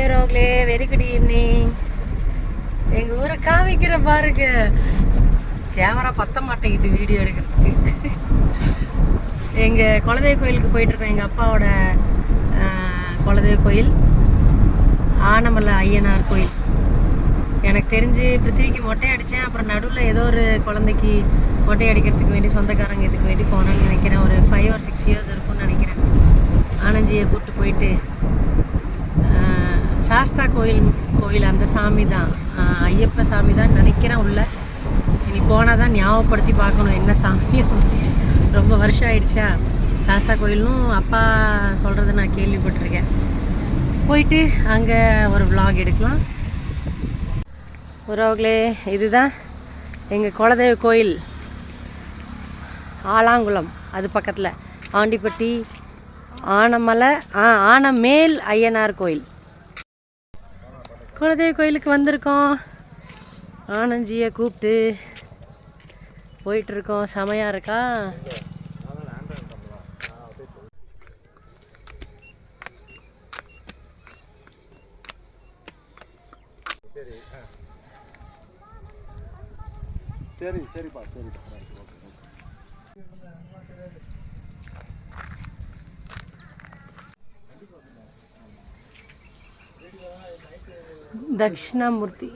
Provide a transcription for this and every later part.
Hi ரோக்லே, very good evening. எங்கள் ஊரை காமிக்கிற பாருங்க. கேமரா பத்த மாட்டேங்குது வீடியோ எடுக்கிறதுக்கு. எங்கள் குலதெய்வ கோயிலுக்கு போயிட்டுருக்கோம். எங்கள் அப்பாவோட குலதெய்வ கோயில் ஆனமலை ஐயனார் கோயில். எனக்கு தெரிஞ்சு பிருத்திவிக்கு மொட்டை அடித்தேன். அப்புறம் நடுவில் ஏதோ ஒரு குழந்தைக்கு மொட்டை அடிக்கிறதுக்கு வேண்டி சொந்தக்காரங்க இதுக்கு வேண்டி போனேன்னு நினைக்கிறேன். ஒரு 5 or 6 years இருக்கும்னு நினைக்கிறேன். ஆனந்தியை கூப்பிட்டு போயிட்டு சாஸ்தா கோயில் அந்த சாமி தான், ஐயப்ப சாமி தான் நினைக்கிறேன். உள்ள இனி போனால் தான் ஞாபகப்படுத்தி பார்க்கணும் என்ன சாமி. ரொம்ப வருஷம் ஆயிடுச்சா. சாஸ்தா கோயிலும் அப்பா சொல்கிறது நான் கேள்விப்பட்டிருக்கேன். போயிட்டு அங்கே ஒரு vlog எடுக்கலாம். உறவுகளே, இதுதான் எங்கள் குலதெய்வ கோயில் ஆலாங்குளம். அது பக்கத்தில் ஆண்டிப்பட்டி ஆனமலை ஆனமேல் ஐயனார் கோயில். குலதெய்வ கோயிலுக்கு வந்திருக்கோம். ஆனந்தியை கூப்பிட்டு போயிட்டுருக்கோம். செமையாக இருக்கா. சரி சரிப்பா சரிப்பா. தட்சிணாமூர்த்தி.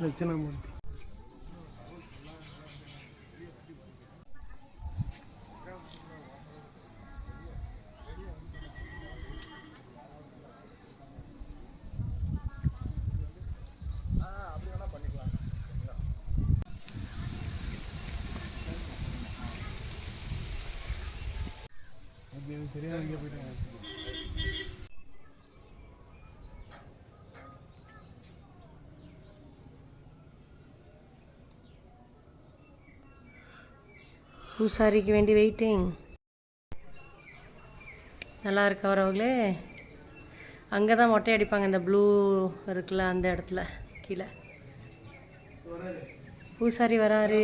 சரியா இங்கே போயிட்டாங்க. பூசாரிக்கு வேண்டி வெயிட்டிங். நல்லா இருக்கு வரவங்களே. அங்கே தான் மொட்டை அடிப்பாங்க. இந்த ப்ளூ இருக்குல்ல அந்த இடத்துல கீழே பூசாரி வராரு.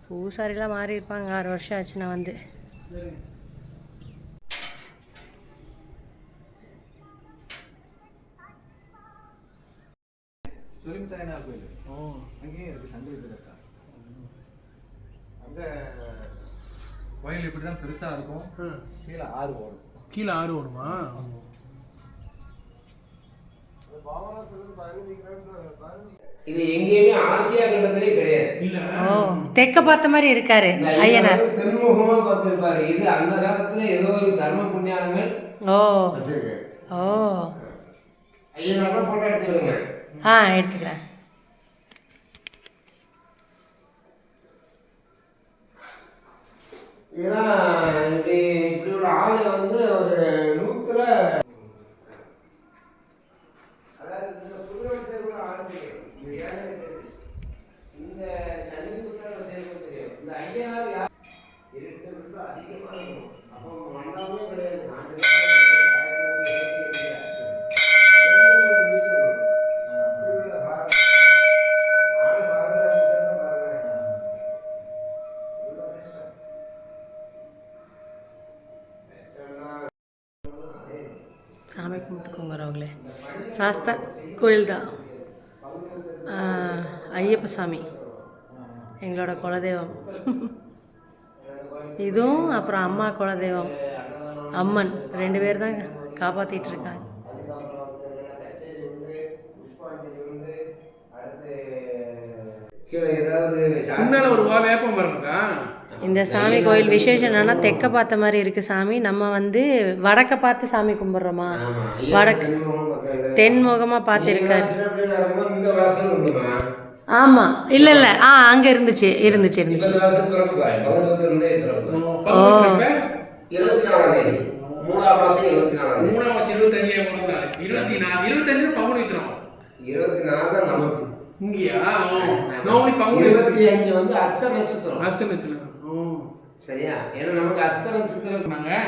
பூசாரிலாம் மாறி இருப்பாங்க. 6 வருஷம் ஆச்சு நான் வந்து. கோயில் இப்படி தான் பெருசாக இருக்கும். கீழே ஆறு ஓடும். கீழே ஆறு ஓடுமா? இது எங்கேயுமே ஆசியா கண்டத்திலே கிடையாது. இல்ல. தெக்க பார்த்த மாதிரி இருக்காரு ஐயனார். தென்முகமா பார்த்திருப்பாரு. இது அந்த காலத்துல ஏதோ ஒரு தர்ம புண்ணியானங்கள். ஓ ஓ ஐயனார் போட்டோ எடுத்து விடுங்க. எடுத்துக்கிறேன். இதெல்லாம் இப்படி உள்ள ஆளு வந்து ஒரு 100ல அதாவது இந்த புதுவெளிச்சல் ஆரம்பிக்கும். இந்த சனிபுத்திர தெரியும். இந்த ஐயனார் இருட்டு அதிகமாக இருக்கும். அப்போ மண்டபமே கிடையாது. சாமி கும்பிட்டுக்கோங்க வரவங்களே. சாஸ்தா கோயில் தான். ஐயப்ப சாமி எங்களோட குலதெய்வம். இதுவும் அப்புறம் அம்மா குலதெய்வம் அம்மன் 2 பேர் தான் காப்பாற்றிட்டு இருக்காங்க. முன்னால ஒரு வேப்பம் பாருங்கக்கா. இந்த சாமி கோயில் விசேஷம் என்னன்னா, தெற்க பார்த்த மாதிரி இருக்குது சாமி. நம்ம வந்து வடக்க பார்த்து சாமி கும்பிட்றோமா. வடக்கு தென்முகமாக பார்த்துருக்காரு. ஆமாம். இல்லை அங்கே இருந்துச்சு. ஓ வந்து அஸ்த நட்சத்திரம். சரியா? ஏன்னா நமக்கு அஸ்த நட்சத்திரம்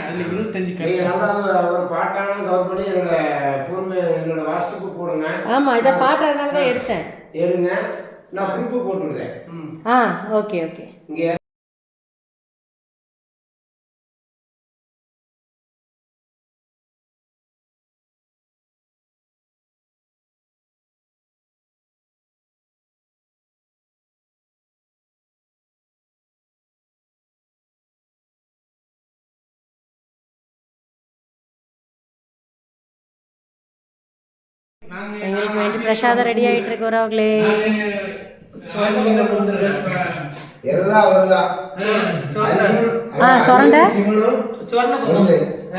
அதுல 25 ஒரு பாட்டான கவர்படி என்னோட வாட்ஸ்அப்பு போடுங்க. ஆமாம், இதை பாட்டுறதுனால தான் எடுத்தேன். எடுங்க, நான் குறிப்பு போட்டு விடுறேன். ஓகே இங்கே எங்களுக்கு வேண்டி பிரசாதம் ரெடி ஆகிட்டு இருக்கு உறவுகளே. சொரண்டை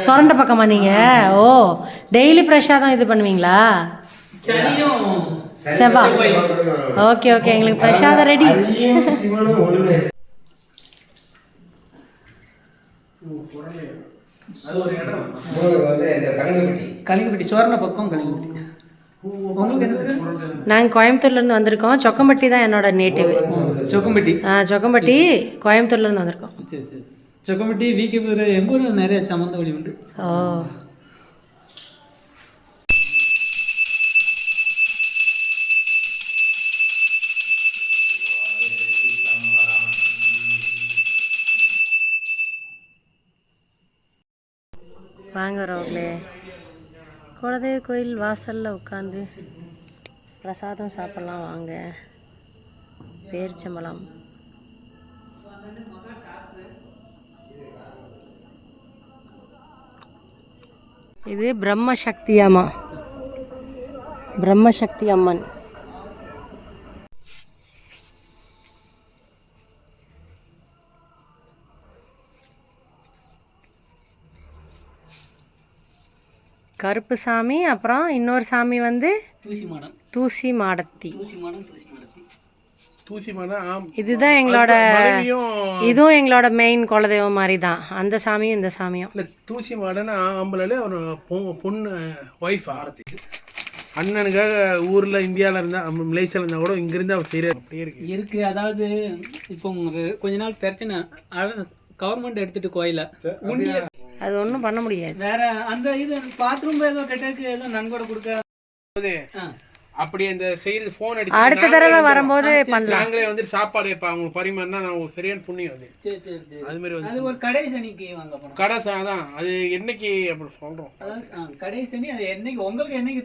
சொரண்டை பக்கமா நீங்கள்? ஓ, டெய்லி பிரசாதம் இது பண்ணுவீங்களா? செவ்வா. ஓகே ஓகே, எங்களுக்கு பிரசாதம் ரெடி. கலிங்கப்பட்டி சோரண பக்கம் கலிங்கப்பட்டி. நாங்கள் கோயம்புத்தூர்லேருந்து வந்திருக்கோம். சொக்கம்பட்டி தான் என்னோட நேட்டிவ். சொக்கம்பட்டி. சொக்கம்பட்டி கோயம்புத்தூர்லேருந்து வந்திருக்கோம். சரி சரி. சொக்கம்பட்டி விகேபுரம் எங்கூர் நிறைய சம்மந்த வழி உண்டு. ஓ, வாங்க ரோக்லே. குலதெய்வ கோயில் வாசலில் உட்காந்து பிரசாதம் சாப்பிட்லாம் வாங்க. பேரிச்சம்பழம். இது பிரம்மசக்தி அம்மா, பிரம்மசக்தி அம்மன். கருப்பு சாமி, அப்புறம் இன்னொரு சாமி வந்து தூசி மாடத்தி. இதுதான் எங்களோட, இதுவும் எங்களோட மெயின் குலதெய்வம் மாதிரி தான். அந்த சாமியும் இந்த சாமியும். இல்லை, தூசி மாடன்னு ஆம்பளைல ஒரு பொண்ணு ஒய்ஃப் அண்ணனுக்காக ஊரில் இந்தியாவில் இருந்தால் மலேசியாவில் இருந்தால் கூட இங்கேருந்து அவர் செய்கிறார். அப்படியே இருக்கு. அதாவது இப்போ கொஞ்ச நாள் பிரச்சனை, கவர்மெண்ட் எடுத்துட்டு கோயிலை அது ஒன்றும் பண்ண முடியாது. வேற அந்த இது பாத்ரூம் ஏதோ கெட்டக்கு ஏதோ நன்கொடை கொடுக்க அப்படி அந்த செய்யறது ஃபோன் அடிச்சு அடுத்த தடவை வரும்போது பண்ணலாம். நாங்களே வந்து சாப்பாடு வைப்பா அவங்க பரிமாறினா நான் சரியான புண்ணியம் அது. சரி சரி சரி. அது மாதிரி வந்து அது ஒரு கடை சனிக்கு வாங்க போனோம். கடை தான் அது என்னைக்கு அப்படி சொல்கிறோம். கடை சனி அது என்னைக்கு உங்களுக்கு என்னைக்கு